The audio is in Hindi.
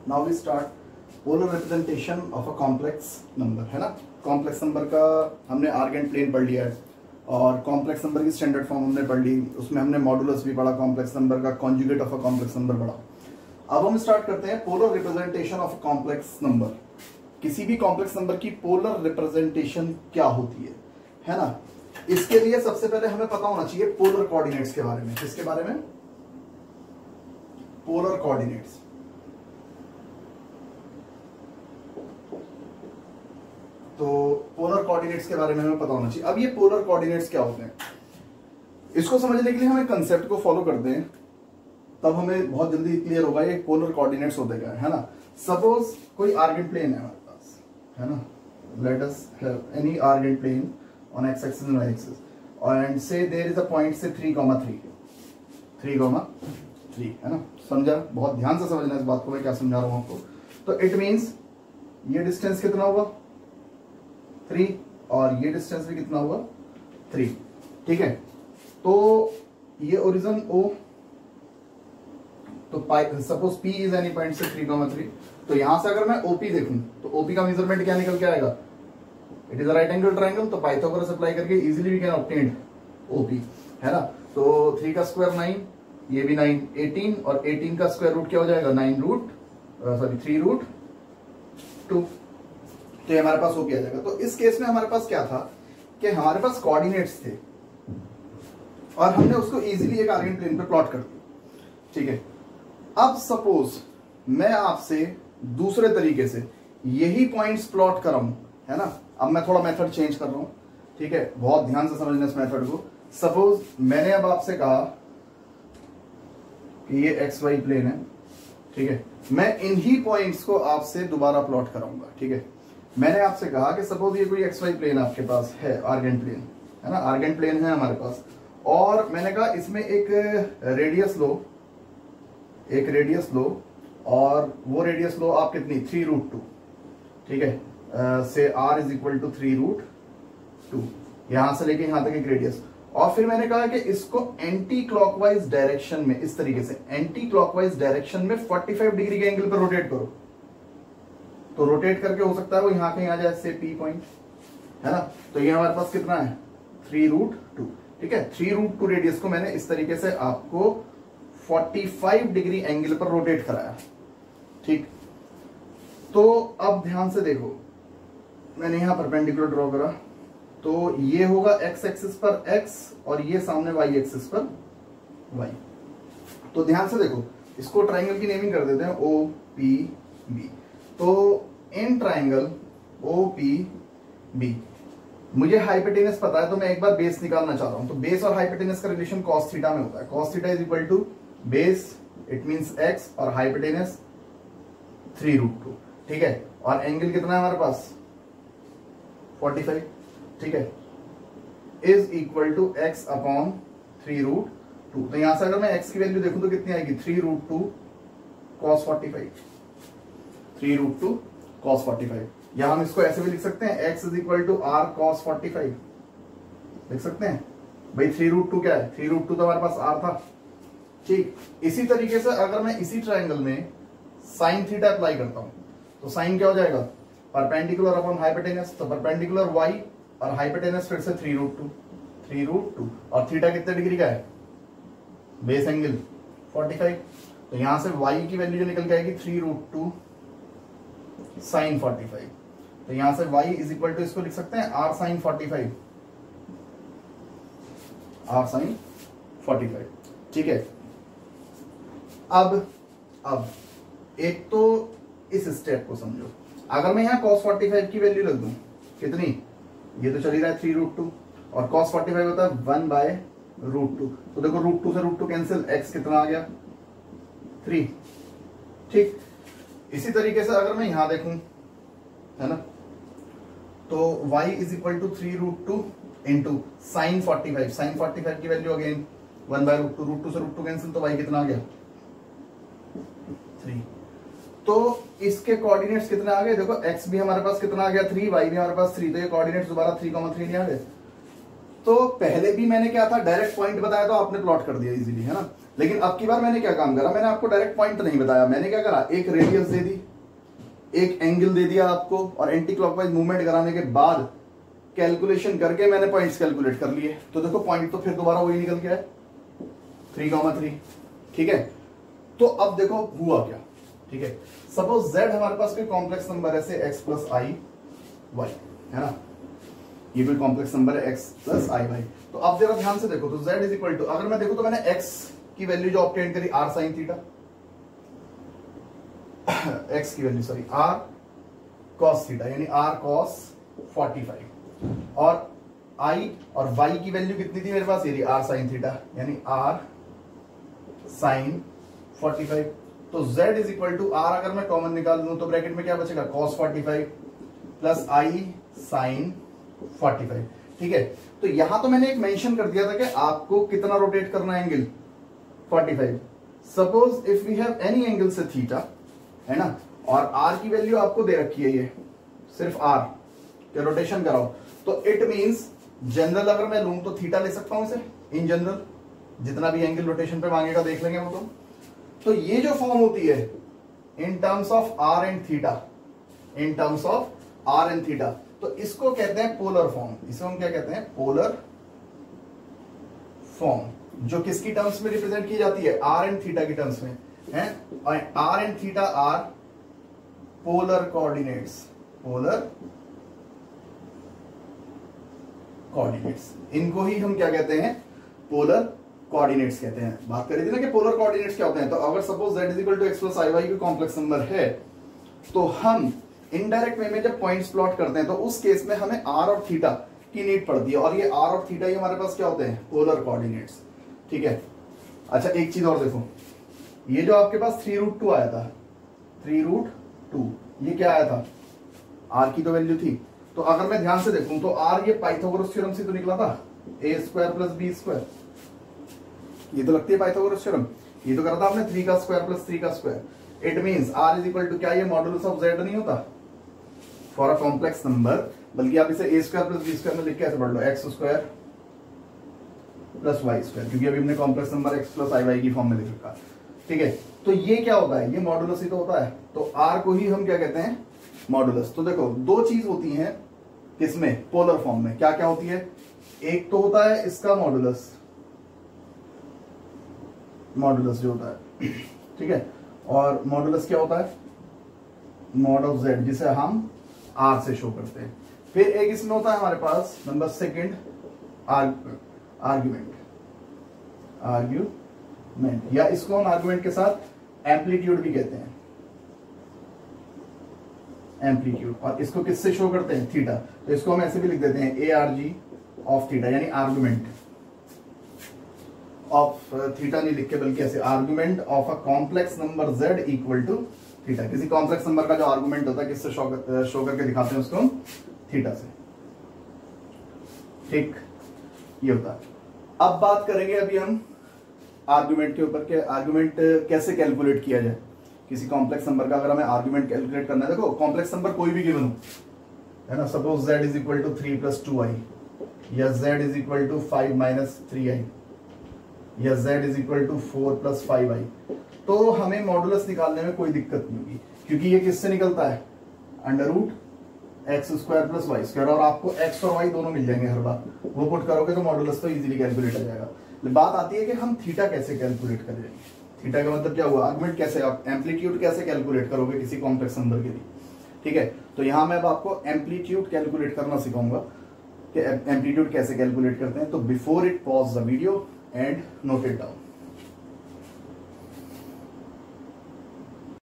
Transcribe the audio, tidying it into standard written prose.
Now we start polar representation of a complex number, है ना। कॉम्प्लेक्स नंबर का हमने आर्गेंट प्लेन पढ़ लिया है और कॉम्प्लेक्स नंबर की स्टैंडर्ड फॉर्म हमने पढ़ ली, उसमें हमने मॉडुलस भी पढ़ा, कॉम्प्लेक्स नंबर का conjugate of a complex number पढ़ा। अब हम स्टार्ट करते हैं polar representation of a complex number. किसी भी कॉम्प्लेक्स नंबर की पोलर रिप्रेजेंटेशन क्या होती है ना। इसके लिए सबसे पहले हमें पता होना चाहिए पोलर कोऑर्डिनेट्स के बारे में। किसके बारे में? Polar coordinates. तो पोलर कोऑर्डिनेट्स के बारे में हमें पता होना चाहिए। अब ये पोलर कोऑर्डिनेट्स क्या होते हैं, इसको समझने के लिए हमें कंसेप्ट को फॉलो करते हैं, तब हमें बहुत जल्दी क्लियर होगा ये पोलर कोऑर्डिनेट्स होते क्या है ना। सपोज कोई आर्गेंट प्लेन है हमारे पास, है ना। Let us have any Argand plane on x axis and y axis and say there is a point से 3, 3, है ना। समझा? बहुत ध्यान से समझना इस बात को, मैं क्या समझा रहा हूं आपको। तो इट मींस ये डिस्टेंस कितना हुआ 3 और ये डिस्टेंस भी कितना हुआ 3, ठीक है। तो ये ओरिजिन O, तो suppose P is any point से 3, 3, तो यहां से अगर मैं OP देखूं तो OP का मेजरमेंट क्या निकल के आएगा? It is a right angle triangle, तो पाइथागोरस अप्लाई करके easily we can obtain OP, है ना। तो 3 का स्क्वायर 9, ये भी 9, 18 और 18 का स्क्वायर रूट क्या हो जाएगा 3 रूट 2, तो ये हमारे पास OP आ जाएगा। तो इस केस में हमारे पास क्या था कि हमारे पास कोऑर्डिनेट्स थे और हमने उसको इजीली एक आर्गेंट प्लेन पे प्लॉट कर दिया, ठीक है। अब सपोज मैं आपसे दूसरे तरीके से यही पॉइंट्स प्लॉट कर रहा हूं, है ना। अब मैं थोड़ा मेथड चेंज कर रहा हूं, ठीक है, बहुत ध्यान से समझना इस मेथड को। सपोज मैंने अब आपसे कहा कि ये एक्स वाई प्लेन है, ठीक है, मैं इन्हीं पॉइंट्स को आपसे दोबारा प्लॉट कराऊंगा, ठीक है। मैंने आपसे कहा कि सपोज ये कोई एक्स वाई प्लेन आपके पास है, आर्गेंट प्लेन, है ना, आर्गेंट प्लेन है हमारे पास, और मैंने कहा इसमें एक रेडियस लो, और वो रेडियस लो आप कितनी 3 रूट 2, ठीक है, से r is equal to 3 root 2, यहां से लेके यहां तक एक रेडियस। और फिर मैंने कहा कि इसको एंटी क्लॉकवाइज डायरेक्शन में, इस तरीके से एंटी क्लॉकवाइज डायरेक्शन में 45 डिग्री के एंगल पर रोटेट करो। तो रोटेट करके हो सकता है वो यहां कहीं आ जाए, से P पॉइंट, है ना। तो ये हमारे पास कितना है 3 रूट 2, ठीक है। 3 रूट 2 रेडियस को मैंने इस तरीके से आपको 45 डिग्री एंगल पर रोटेट कराया, ठीक। तो अब ध्यान से देखो, मैंने यहां परपेंडिकुलर ड्रॉ करा, तो ये होगा x एक्सिस पर x और ये सामने y एक्सिस पर y। तो ध्यान से देखो, इसको ट्राइंगल की नेमिंग कर देते हैं OPB। तो इन ट्राइंगल OPB मुझे हाइपोटेनस पता है, तो मैं एक बार बेस निकालना चाह रहा हूं। तो बेस और हाइपोटेनस का रिलेशन cos थीटा में होता है। cos theta is equal to base, it means x, और हाइपोटेनस 3 रूट 2, ठीक है। और एंगल कितना है हमारे पास 45, ठीक है, is equal to x upon 3 root 2। तो यहां से अगर मैं x की वैल्यू देखूं तो कितनी आएगी 3 रूट 2 cos 45, 3 रूट 2 cos 45। या हम इसको ऐसे भी लिख सकते हैं, x is equal to r cos 45 लिख सकते हैं। भाई 3 रूट 2 क्या है, 3 रूट 2 तो हमारे पास r था, ठीक। इसी तरीके से अगर मैं इसी ट्राइंगल में साइन थीटा अप्लाई करता हूं तो साइन क्या हो जाएगा परपेंडिकुलर अपॉन हाइपोटेनस, तो परपेंडिकुलर y और हाइपोटेनस फिर से 3 रूट 2 और थीटा कितने डिग्री का है बेस एंगल 45। तो यहां से y की वैल्यू जो निकल के आएगी 3 रूट 2 साइन 45। तो यहां से y इज इक्वल टू, इसको लिख सकते हैं r साइन 45, r साइन 45, ठीक है। अब एक तो इस स्टेप को समझो, अगर मैं यहां cos 45 की वैल्यू लग दूं, कितनी, ये तो चल ही रहा है 3 रूट 2 और cos 45 होता है 1 बाय रूट 2। तो देखो रूट 2 से रूट 2 कैंसिल, x कितना आ गया 3, ठीक। इसी तरीके से अगर मैं यहां देखूं, है ना, तो y is equal to 3 root 2 into sine 45, sine 45 की value again 1 by root 2, root 2 से रूट 2 कैंसिल, तो y कितना आ गया 3। तो इसके कोऑर्डिनेट्स कितने आ गए, देखो x भी हमारे पास कितना आ गया 3, y भी हमारे पास 3, तो ये कोऑर्डिनेट्स दोबारा 3, 3 नहीं आ गए, तो पहले भी मैंने क्या था, डायरेक्ट पॉइंट बताया तो आपने प्लॉट कर दिया इजीली, है ना। लेकिन अब की बार मैंने क्या काम करा, मैंने आपको डायरेक्ट पॉइंट नहीं बताया, मैंने क्या करा, एक रेडियस दे दी, एक एंगल दे दिया आपको, और एंटी क्लॉकवाइज मूवमेंट कराने के बाद कैलकुलेशन करके मैंने पॉइंट्स कैलकुलेट कर लिए। तो देखो पॉइंट तो फिर दोबारा वही निकल गया है 3,3, ठीक है। तो अब देखो हुआ क्या, ठीक है। सपोज z हमारे पास कोई कॉम्प्लेक्स नंबर है, से x प्लस आई वाई, है ना, ये कोई कॉम्प्लेक्स नंबर है x प्लस आई वाई। तो अब जरा ध्यान से देखो, तो z इज इक्वल टू, अगर मैं देखो तो मैंने x की वैल्यू जो ऑब्टेन करी r साइन थीटा, x की value sorry r cos theta, यानी r cos 45, और i और y की वैल्यू कितनी थी मेरे पास, ये r साइन थीटा, यानी r साइन 45। तो z is equal to r, अगर मैं कॉमन निकाल दूं तो ब्रैकेट में क्या बचेगा, cos 45 प्लस i साइन 45, ठीक है। तो यहां तो मैंने एक मेंशन कर दिया था कि आपको कितना रोटेट करना है angle 45। Suppose if we have any angle से थीटा, है ना, और r की वैल्यू आपको दे रखी है, ये सिर्फ r के रोटेशन कराओ, तो इट मींस जनरल अगर मैं लूं तो थीटा ले सकता हूं इसे, इन जनरल जितना भी एंगल रोटेशन पे मांगेगा देख लेंगे वो तो ये जो फॉर्म होती है in terms of r and theta, in terms of r and theta, तो इसको कहते हैं पोलर फॉर्म। इसे हम क्या कहते हैं, पोलर फॉर्म, जो किसकी टर्म्स में रिप्रेजेंट की जाती है, r एंड थीटा की टर्म्स में है। और r and theta are polar coordinates, polar coordinates, इनको ही हम क्या कहते हैं, पोलर कोऑर्डिनेट्स कहते हैं। बात करी थी ना कि पोलर कोऑर्डिनेट्स क्या होते हैं। तो अगर suppose z is equal to x plus i y कोई कॉम्प्लेक्स नंबर है, तो हम इनडायरेक्ट वे में जब पॉइंट्स प्लॉट करते हैं तो उस केस में हमें r और थीटा की नीड पड़ती है, और ये r और थीटा ही हमारे पास क्या होते हैं, पोलर कोऑर्डिनेट्स, ठीक है। अच्छा एक चीज और देखो, ये जो आपके पास 3√2 आया था, 3√2 ये क्या आया था, r की तो वैल्यू थी। तो अगर मैं ध्यान से देखूं तो r ये पाइथागोरस थ्योरम से तो निकला था, a square plus b square, ये तो लगती है पाइथागोरस थ्योरम, ये तो करा था आपने 3 का स्क्वायर प्लस 3 का square. It means r is equal to, क्या ये मॉडुलस ऑफ z नहीं होता फॉर अ कॉम्प्लेक्स नंबर, बल्कि आप इसे a square plus b square में लिख के ऐसे पढ़ लो, x square plus y square, क्योंकि अभी हमने complex number x plus i y की फॉर्म में लिख रखा, ठीक है। तो ये क्या होता है, ये मॉडुलस ही तो होता है। तो r को ही हम क्या कहते हैं, मॉडुलस। तो देखो दो चीज होती हैं किसमें, पोलर फॉर्म में, क्या क्या होती है, एक तो होता है इसका मॉडुलस, मॉडुलस जो होता है, ठीक है, और मॉडुलस क्या होता है, मॉड ऑफ z, जिसे हम r से शो करते हैं। फिर एक इसमें होता है हमारे पास नंबर सेकंड आर्ग्यूमेंट, आर्ग्यूमेंट, या इसको हम आर्ग्यूमेंट के साथ एम्पलीट्यूड भी कहते हैं, एम्पलीट्यूड। और इसको किससे शो करते हैं, थीटा। तो इसको हम ऐसे भी लिख देते हैं a r g of theta, यानी आर्गुमेंट ऑफ थीटा नहीं लिख के, बल्कि ऐसे argument of a complex number z equal to theta. किसी कॉम्प्लेक्स नंबर का जो आर्गुमेंट होता है किससे शो करके दिखाते हैं उसको हम, थीटा से, ठीक, ये होता है। अब बात करेंगे अभी हम आर्गुमेंट के ऊपर के, आर्गुमेंट कैसे कैलकुलेट किया जाए किसी कॉम्प्लेक्स नंबर का। अगर हमें आर्गुमेंट कैलकुलेट करना है, देखो कॉम्प्लेक्स नंबर कोई भी गिवन हो, है ना, suppose z is equal to 3 plus 2i, या z is equal to 5 minus 3i, या z is equal to 4 plus 5i, तो हमें मॉडुलस निकालने में कोई दिक्कत नहीं होगी, क्योंकि ये किससे निकलता है, under root x square plus y square, और आपको x और y दोनों मिल जाएंगे हर बार, वो पुट करोगे तो मॉडुलस तो इजीली कैलकुलेट हो जाएगा। बात आती है कि हम थीटा कैसे कैलकुलेट करेंगे। थीटा का मतलब क्या हुआ, आर्गुमेंट कैसे, आप एम्पलीट्यूड कैसे कैलकुलेट करोगे किसी कॉम्प्लेक्स नंबर के लिए, ठीक है। तो यहां मैं अब आपको एम्पलीट्यूड कैलकुलेट करना सिखाऊंगा कि एम्पलीट्यूड कैसे कैलकुलेट करते हैं। तो before it pause the video and note it down.